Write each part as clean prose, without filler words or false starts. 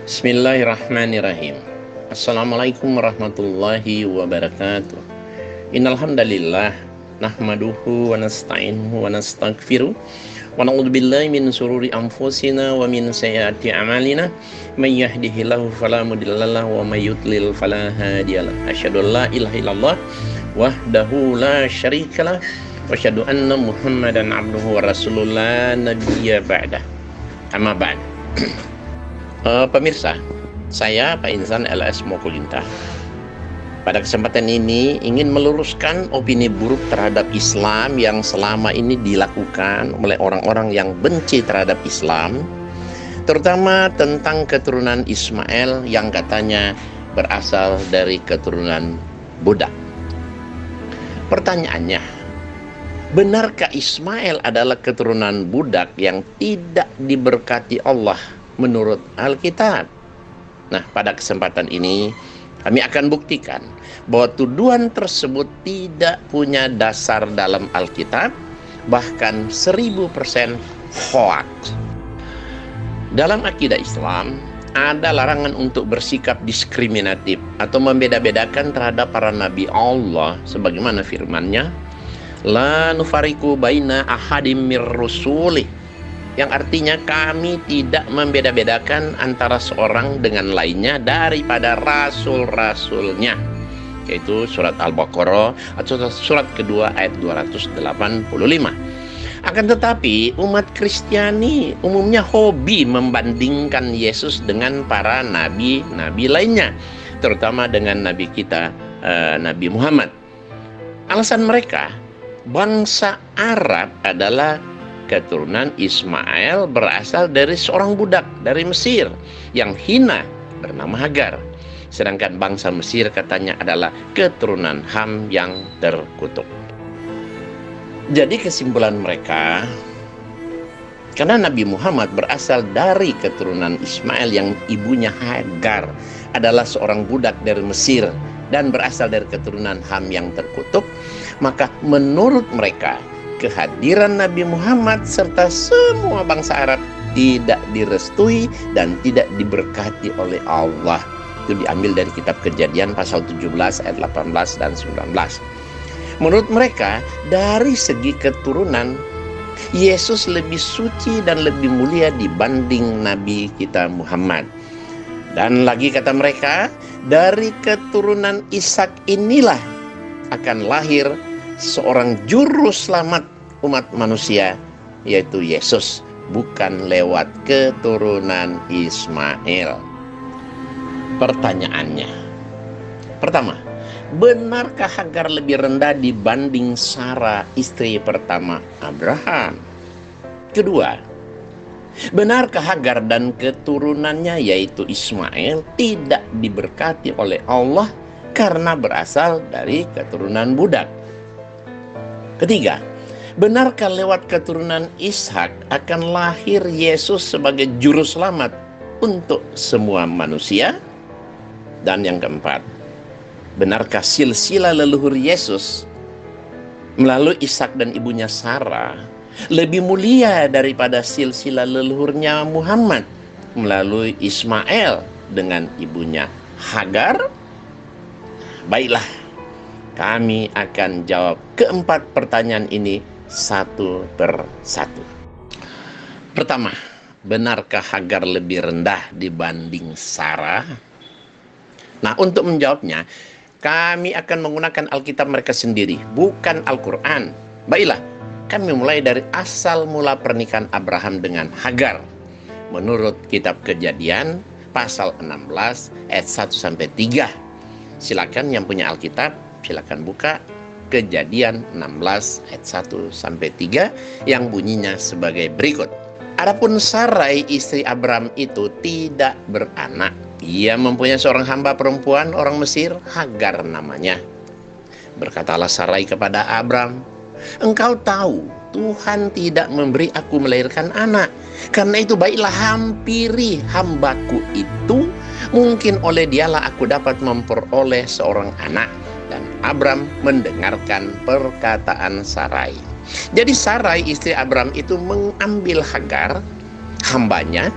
Bismillahirrahmanirrahim. Assalamualaikum warahmatullahi wabarakatuh. Innal hamdalillah nahmaduhu wa nasta'inuhu wa nastaghfiruh wa na'udzu billahi min shururi anfusina wa min sayyiati a'malina may yahdihillahu fala mudhillalahu wa may yudlil fala hadiyalah. Asyhadu an la ilaha illallah wahdahu la syarikalah wa asyhadu anna Muhammadan abduhu wa rasulullah nabiyya ba'dah. Amma ba'd. Pemirsa, saya Pak Insan LS Mokulintah. Pada kesempatan ini ingin meluruskan opini buruk terhadap Islam yang selama ini dilakukan oleh orang-orang yang benci terhadap Islam, terutama tentang keturunan Ismail yang katanya berasal dari keturunan Budak. Pertanyaannya, benarkah Ismail adalah keturunan Budak yang tidak diberkati Allah menurut Alkitab? Nah, pada kesempatan ini kami akan buktikan bahwa tuduhan tersebut tidak punya dasar dalam Alkitab, bahkan 1000% hoax. Dalam akidah Islam ada larangan untuk bersikap diskriminatif atau membeda-bedakan terhadap para nabi Allah, sebagaimana firman-Nya, la nufariqu baina ahadim mir rusulih, yang artinya kami tidak membeda-bedakan antara seorang dengan lainnya daripada rasul-rasulnya, yaitu surat Al-Baqarah atau surat kedua ayat 285. Akan tetapi umat Kristiani umumnya hobi membandingkan Yesus dengan para nabi-nabi lainnya, terutama dengan nabi kita Nabi Muhammad. Alasan mereka, bangsa Arab adalah keturunan Ismail berasal dari seorang budak dari Mesir yang hina bernama Hagar. Sedangkan bangsa Mesir katanya adalah keturunan Ham yang terkutuk. Jadi kesimpulan mereka, karena Nabi Muhammad berasal dari keturunan Ismail yang ibunya Hagar adalah seorang budak dari Mesir dan berasal dari keturunan Ham yang terkutuk, maka menurut mereka kehadiran Nabi Muhammad serta semua bangsa Arab tidak direstui dan tidak diberkati oleh Allah. Itu diambil dari kitab Kejadian pasal 17 ayat 18 dan 19. Menurut mereka, dari segi keturunan, Yesus lebih suci dan lebih mulia dibanding Nabi kita Muhammad. Dan lagi kata mereka, dari keturunan Ishak inilah akan lahir seorang juru selamat umat manusia, yaitu Yesus, bukan lewat keturunan Ismail. Pertanyaannya, pertama, benarkah Hagar lebih rendah dibanding Sarah, istri pertama Abraham? Kedua, benarkah Hagar dan keturunannya yaitu Ismail tidak diberkati oleh Allah karena berasal dari keturunan budak? Ketiga, benarkah lewat keturunan Ishak akan lahir Yesus sebagai juru selamat untuk semua manusia? Dan yang keempat, benarkah silsilah leluhur Yesus melalui Ishak dan ibunya Sarah lebih mulia daripada silsilah leluhurnya Muhammad melalui Ismail dengan ibunya Hagar? Baiklah, kami akan jawab keempat pertanyaan ini satu per satu. Pertama, benarkah Hagar lebih rendah dibanding Sarah? Nah, untuk menjawabnya, kami akan menggunakan Alkitab mereka sendiri, bukan Al-Quran. Baiklah, kami mulai dari asal mula pernikahan Abraham dengan Hagar. Menurut kitab Kejadian, pasal 16, ayat 1-3. Silakan yang punya Alkitab, silakan buka Kejadian 16 ayat 1-3 yang bunyinya sebagai berikut. Adapun Sarai istri Abram itu tidak beranak. Ia mempunyai seorang hamba perempuan orang Mesir, Hagar namanya. Berkatalah Sarai kepada Abram, engkau tahu Tuhan tidak memberi aku melahirkan anak. Karena itu baiklah hampiri hambaku itu, mungkin oleh dialah aku dapat memperoleh seorang anak. Dan Abram mendengarkan perkataan Sarai. Jadi Sarai istri Abram itu mengambil Hagar, hambanya,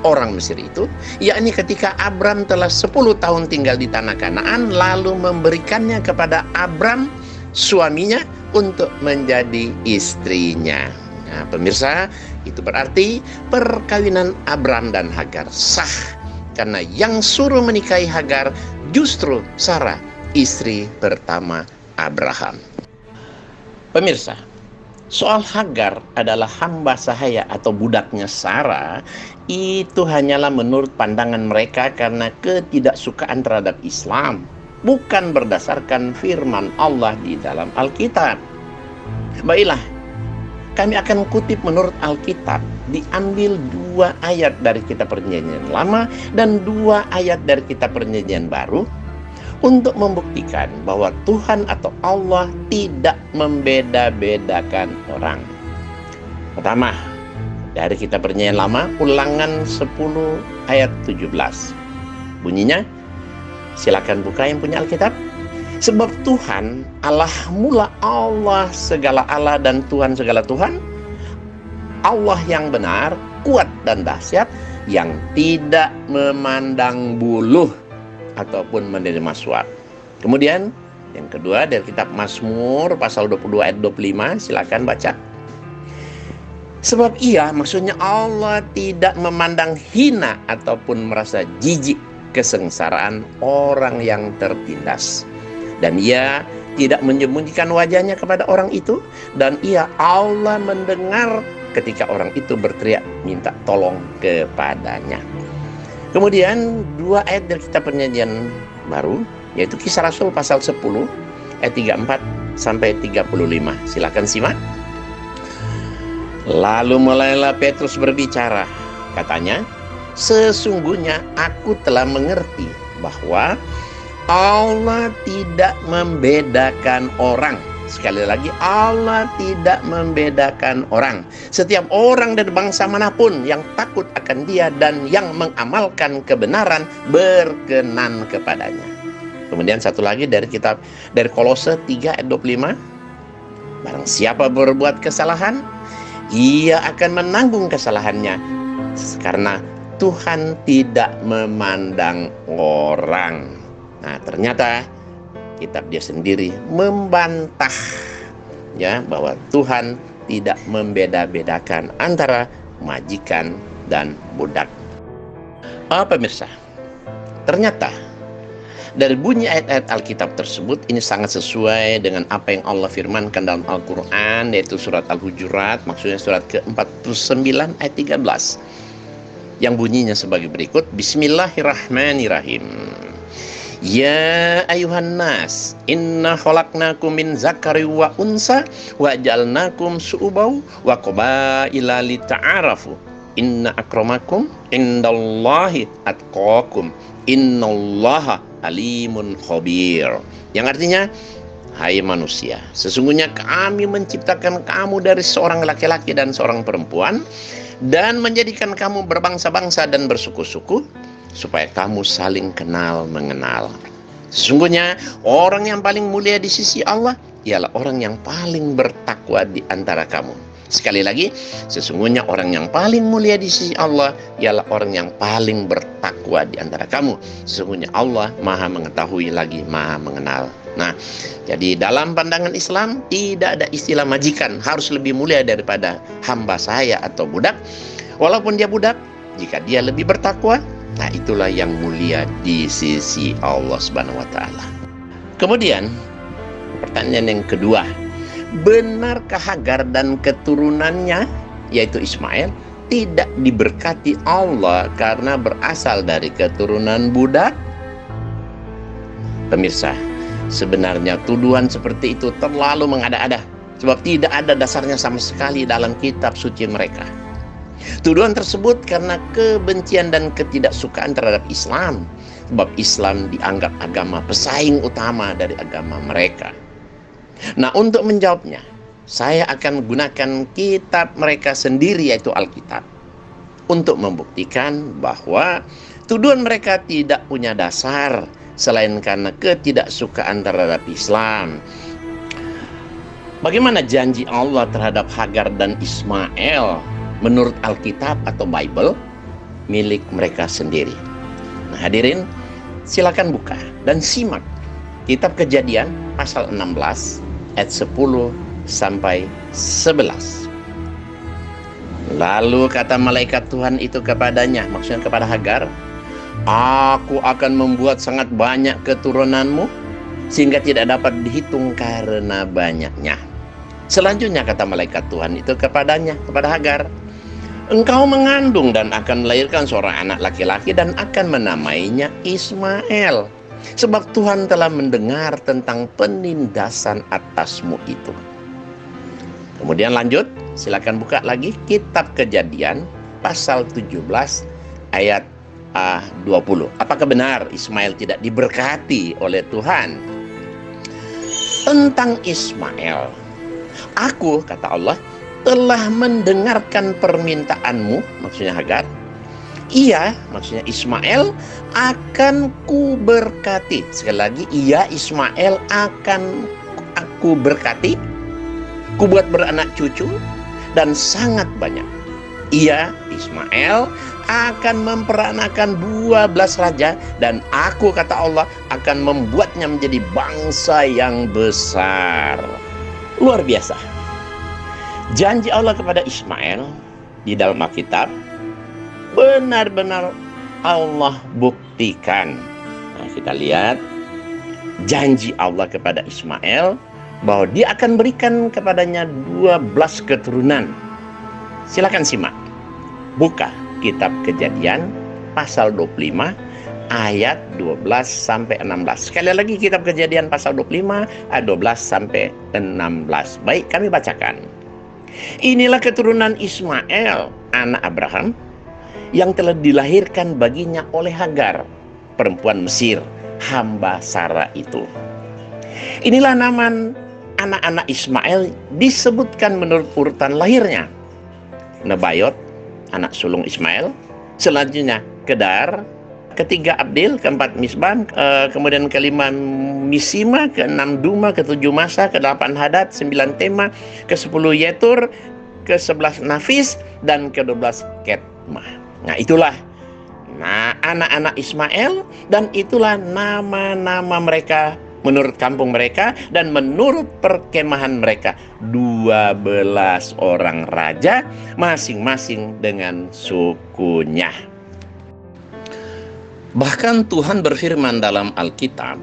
orang Mesir itu, yakni ketika Abram telah 10 tahun tinggal di tanah Kanaan, lalu memberikannya kepada Abram suaminya untuk menjadi istrinya. Nah, pemirsa, itu berarti perkawinan Abram dan Hagar sah, karena yang suruh menikahi Hagar justru Sarah, istri pertama Abraham. Pemirsa, soal Hagar adalah hamba sahaya atau budaknya Sarah, itu hanyalah menurut pandangan mereka karena ketidaksukaan terhadap Islam, bukan berdasarkan firman Allah di dalam Alkitab. Baiklah, kami akan kutip menurut Alkitab, diambil 2 ayat dari kitab Perjanjian Lama dan 2 ayat dari kitab Perjanjian Baru, untuk membuktikan bahwa Tuhan atau Allah tidak membeda-bedakan orang. Pertama, dari kitab Perjanjian Lama, Ulangan 10 ayat 17. Bunyinya, silakan buka yang punya Alkitab. Sebab Tuhan Allah mula Allah segala Allah dan Tuhan segala Tuhan, Allah yang benar, kuat dan dahsyat, yang tidak memandang buluh ataupun menerima suap. Kemudian yang kedua dari kitab Mazmur pasal 22 ayat 25, silakan baca. Sebab ia, maksudnya Allah, tidak memandang hina ataupun merasa jijik kesengsaraan orang yang tertindas, dan ia tidak menyembunyikan wajahnya kepada orang itu, dan ia, Allah, mendengar ketika orang itu berteriak minta tolong kepadanya. Kemudian 2 ayat dari kitab Perjanjian Baru, yaitu Kisah Rasul pasal 10 ayat 34 sampai 35. Silakan simak. Lalu mulailah Petrus berbicara, katanya, sesungguhnya aku telah mengerti bahwa Allah tidak membedakan orang. Sekali lagi, Allah tidak membedakan orang. Setiap orang dari bangsa manapun yang takut akan Dia dan yang mengamalkan kebenaran berkenan kepadanya. Kemudian satu lagi dari Kolose 3 ayat 25. Barang siapa berbuat kesalahan, ia akan menanggung kesalahannya, karena Tuhan tidak memandang orang. Nah, ternyata kitab dia sendiri membantah, ya, bahwa Tuhan tidak membeda-bedakan antara majikan dan budak. Pemirsa, ternyata dari bunyi ayat-ayat Alkitab tersebut ini sangat sesuai dengan apa yang Allah firmankan dalam Al-Quran, yaitu surat Al-Hujurat, maksudnya surat ke-49 ayat 13, yang bunyinya sebagai berikut. Bismillahirrahmanirrahim. Ya ayuhan nas, inna khalaqnakum min zakari wa unsa wa ja'alnakum su'ubaw wa qabaila lita'arafu. Inna akramakum indallahi atqakum. Innallaha alimun khabir. Yang artinya, hai manusia, sesungguhnya kami menciptakan kamu dari seorang laki-laki dan seorang perempuan, dan menjadikan kamu berbangsa-bangsa dan bersuku-suku, supaya kamu saling kenal mengenal. Sesungguhnya orang yang paling mulia di sisi Allah ialah orang yang paling bertakwa di antara kamu. Sekali lagi, sesungguhnya orang yang paling mulia di sisi Allah ialah orang yang paling bertakwa di antara kamu. Sesungguhnya Allah Maha mengetahui lagi Maha mengenal. Nah, jadi dalam pandangan Islam tidak ada istilah majikan harus lebih mulia daripada hamba sahaya atau budak. Walaupun dia budak, jika dia lebih bertakwa, nah itulah yang mulia di sisi Allah Subhanahu wa taala. Kemudian pertanyaan yang kedua, benarkah Hagar dan keturunannya, yaitu Ismail, tidak diberkati Allah karena berasal dari keturunan budak? Pemirsa, sebenarnya tuduhan seperti itu terlalu mengada-ada, sebab tidak ada dasarnya sama sekali dalam kitab suci mereka. Tuduhan tersebut karena kebencian dan ketidaksukaan terhadap Islam, sebab Islam dianggap agama pesaing utama dari agama mereka. Nah, untuk menjawabnya, saya akan gunakan kitab mereka sendiri, yaitu Alkitab, untuk membuktikan bahwa tuduhan mereka tidak punya dasar selain karena ketidaksukaan terhadap Islam. Bagaimana janji Allah terhadap Hagar dan Ismail menurut Alkitab atau Bible? milik mereka sendiri. Nah, hadirin, silakan buka dan simak kitab Kejadian pasal 16 ayat 10 sampai 11. Lalu kata malaikat Tuhan itu kepadanya, maksudnya kepada Hagar, "Aku akan membuat sangat banyak keturunanmu sehingga tidak dapat dihitung karena banyaknya." Selanjutnya kata malaikat Tuhan itu kepadanya, kepada Hagar, "Engkau mengandung dan akan melahirkan seorang anak laki-laki dan akan menamainya Ismail, sebab Tuhan telah mendengar tentang penindasan atasmu itu." Kemudian lanjut, silakan buka lagi kitab Kejadian pasal 17 ayat 20. Apakah benar Ismail tidak diberkati oleh Tuhan? Tentang Ismail, "Aku," kata Allah, "telah mendengarkan permintaanmu," maksudnya Hagar. "Ia," maksudnya Ismail, "akan kuberkati." Sekali lagi, ia Ismail akan aku berkati, kubuat beranak cucu dan sangat banyak. Ia Ismail akan memperanakan 12 raja, dan aku, kata Allah, akan membuatnya menjadi bangsa yang besar. Luar biasa. Janji Allah kepada Ismail di dalam Alkitab benar-benar Allah buktikan. Nah, kita lihat janji Allah kepada Ismail bahwa dia akan berikan kepadanya 12 keturunan. Silakan simak. Buka kitab Kejadian pasal 25 ayat 12 sampai 16. Sekali lagi kitab Kejadian pasal 25 ayat 12 sampai 16. Baik, kami bacakan. "Inilah keturunan Ismail, anak Abraham, yang telah dilahirkan baginya oleh Hagar, perempuan Mesir, hamba Sarah itu. Inilah nama anak-anak Ismail disebutkan menurut urutan lahirnya. Nebayot, anak sulung Ismail. Selanjutnya Kedar. Ketiga Abdil. Keempat Misban. Kemudian kelima Misima. Keenam Duma. Ketujuh Masa. Kedelapan Hadad. 9 Tema. Ke-10 Yetur. Ke-11 Nafis. Dan ke-12 Ketmah. Nah, itulah anak-anak Ismail, dan itulah nama-nama mereka menurut kampung mereka dan menurut perkemahan mereka. 12 orang raja, masing-masing dengan sukunya. Bahkan Tuhan berfirman dalam Alkitab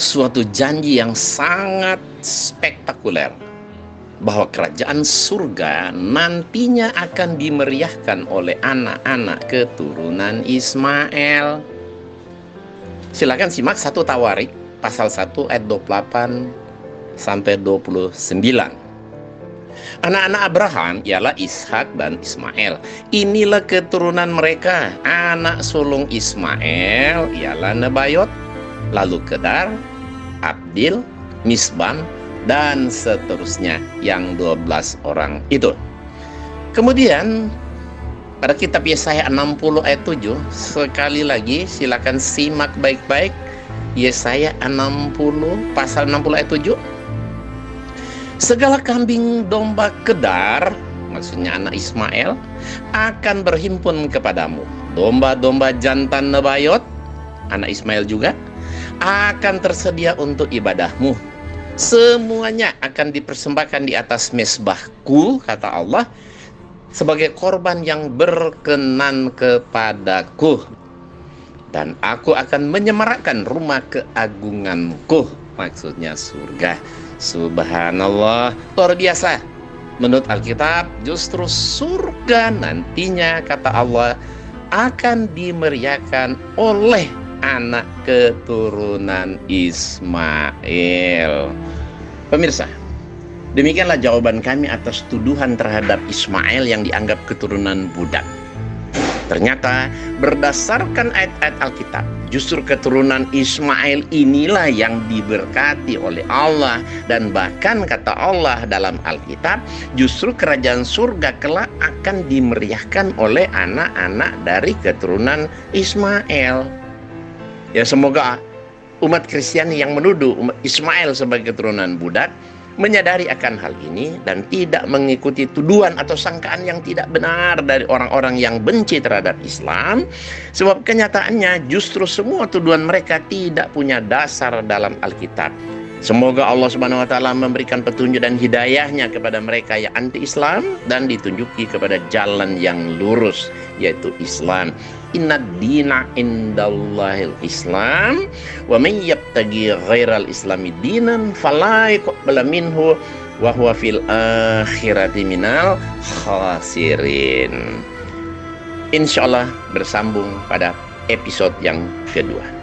suatu janji yang sangat spektakuler, bahwa kerajaan surga nantinya akan dimeriahkan oleh anak-anak keturunan Ismail. Silakan simak 1 Tawarik pasal 1 ayat 28 sampai 29. Anak-anak Abraham ialah Ishak dan Ismail. Inilah keturunan mereka. Anak sulung Ismail ialah Nebayot, lalu Kedar, Abdil, Misban, dan seterusnya, yang 12 orang itu. Kemudian pada kitab Yesaya 60 ayat 7, sekali lagi silakan simak baik-baik. Yesaya 60 pasal 60 ayat 7. "Segala kambing domba Kedar," maksudnya anak Ismail, "akan berhimpun kepadamu. Domba-domba jantan Nebayot," anak Ismail juga, "akan tersedia untuk ibadahmu. Semuanya akan dipersembahkan di atas mezbahku," kata Allah, "sebagai korban yang berkenan kepadaku. Dan aku akan menyemarakkan rumah keagunganku," maksudnya surga. Subhanallah, luar biasa. Menurut Alkitab, justru surga nantinya, kata Allah, akan dimeriahkan oleh anak keturunan Ismail. Pemirsa, demikianlah jawaban kami atas tuduhan terhadap Ismail yang dianggap keturunan budak. Ternyata berdasarkan ayat-ayat Alkitab, justru keturunan Ismail inilah yang diberkati oleh Allah. Dan bahkan kata Allah dalam Alkitab, justru kerajaan surga kelak akan dimeriahkan oleh anak-anak dari keturunan Ismail. Ya, semoga umat Kristiani yang menuduh Ismail sebagai keturunan budak menyadari akan hal ini dan tidak mengikuti tuduhan atau sangkaan yang tidak benar dari orang-orang yang benci terhadap Islam, sebab kenyataannya justru semua tuduhan mereka tidak punya dasar dalam Alkitab. Semoga Allah Subhanahu wa taala memberikan petunjuk dan hidayahnya kepada mereka yang anti-Islam dan ditunjuki kepada jalan yang lurus, yaitu Islam. Inna dina indallahil Islam wa may yabtaghi ghairal islami dinan fala yuqbal minhu wa huwa fil akhirati minal khasirin. Insyaallah bersambung pada episode yang kedua.